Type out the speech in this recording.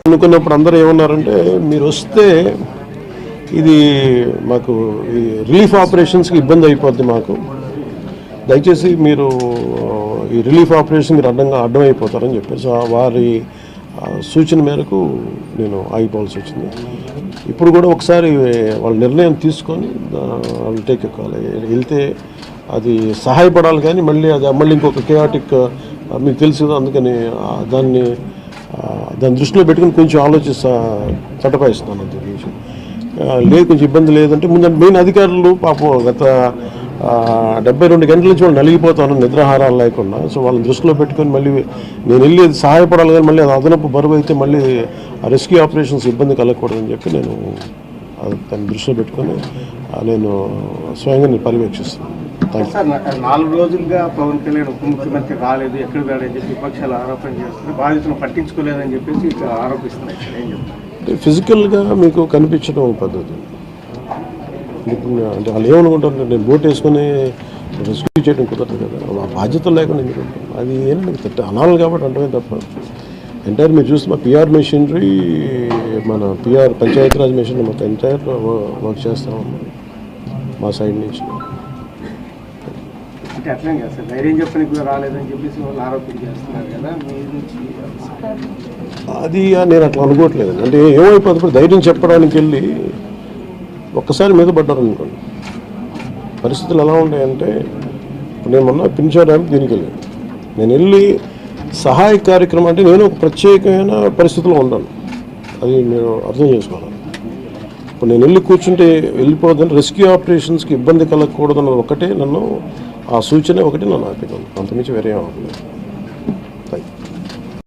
అనుకున్నప్పుడు అందరూ ఏమన్నారంటే మీరు వస్తే ఇది మాకు ఈ రిలీఫ్ ఆపరేషన్స్కి ఇబ్బంది అయిపోద్ది, మాకు దయచేసి మీరు ఈ రిలీఫ్ ఆపరేషన్ మీరు అడ్డం అయిపోతారని చెప్పారు. సో వారి సూచన మేరకు నేను ఆగిపోవాల్సి వచ్చింది. ఇప్పుడు కూడా ఒకసారి వాళ్ళ నిర్ణయం తీసుకొని వాళ్ళు టేక్ ఎక్కాలి, వెళ్తే అది సహాయపడాలి. కానీ మళ్ళీ ఇంకొక కేయాటిక్ మీకు తెలుసు కదా, అందుకని దాన్ని దృష్టిలో పెట్టుకుని కొంచెం ఆలోచిస్తా చట్టపాయిస్తున్నాను. అంతే విషయం లేదు, కొంచెం ఇబ్బంది లేదంటే ముందు మెయిన్ అధికారులు పాపం గత 72 గంటల నుంచి వాళ్ళు నలిగిపోతాను నిద్రాహారాలు లేకుండా. సో వాళ్ళని దృష్టిలో పెట్టుకొని మళ్ళీ నేను వెళ్ళి సహాయపడాలి, కానీ మళ్ళీ అది అదనపు బరువు అయితే మళ్ళీ ఆ రెస్క్యూ ఆపరేషన్స్ ఇబ్బంది కలగకూడదని చెప్పి నేను దాన్ని దృష్టిలో పెట్టుకొని నేను స్వయంగా నేను పర్యవేక్షిస్తున్నాను. 4 రోజులుగా పవన్ కళ్యాణ్ ఉప ముఖ్యమంత్రి రాలేదు, ఎక్కడ రాడని చెప్పి విపక్షాలు ఆరోపణ చేస్తున్నారు, బాధితులను పట్టించుకోలేదని చెప్పేసి ఆరోపిస్తున్నారు. ఏం చెప్తారు? ఫిజికల్గా మీకు కనిపించడం పద్ధతి అంటే వాళ్ళు ఏమనుకుంటారు, నేను బోట్ వేసుకొని రెస్క్యూ చేయడం కుదరదు కదా, ఆ బాధ్యత లేకుండా ఎందుకు అది ఏంటంటే అనాలి కాబట్టి అంటే తప్ప ఎంటైర్ మీరు చూస్తే మా పిఆర్ మెషినరీ, మన పిఆర్ పంచాయతీరాజ్ మెషినరీ మొత్తం ఎంటైర్ వర్క్ చేస్తాం మా సైడ్ నుంచి. అంటే అట్లా సార్ ధైర్యం చెప్పడానికి కూడా రాలేదని చెప్పేసి వాళ్ళు ఆరోపణ చేస్తున్నారు కదా, అది నేను అట్లా అనుకోవట్లేదు. అంటే ఏమైపోతుంది, ధైర్యం చెప్పడానికి వెళ్ళి ఒక్కసారి మీద పడ్డారు అనుకోండి, పరిస్థితులు ఎలా ఉంటాయంటే ఇప్పుడు నేను మొన్న పింఛా డ్యామ్కి దీనికి వెళ్ళాను. నేను వెళ్ళి సహాయ కార్యక్రమం అంటే నేను ఒక ప్రత్యేకమైన పరిస్థితిలో ఉన్నాను, అది మీరు అర్థం చేసుకోవాలి. ఇప్పుడు నేను వెళ్ళి కూర్చుంటే వెళ్ళిపోదని రెస్క్యూ ఆపరేషన్స్కి ఇబ్బంది కలగకూడదన్నది ఒకటే నన్ను, ఆ సూచన ఒకటి నన్ను ఆపినాను, అంతమించి వేరే అవ్వలేదు.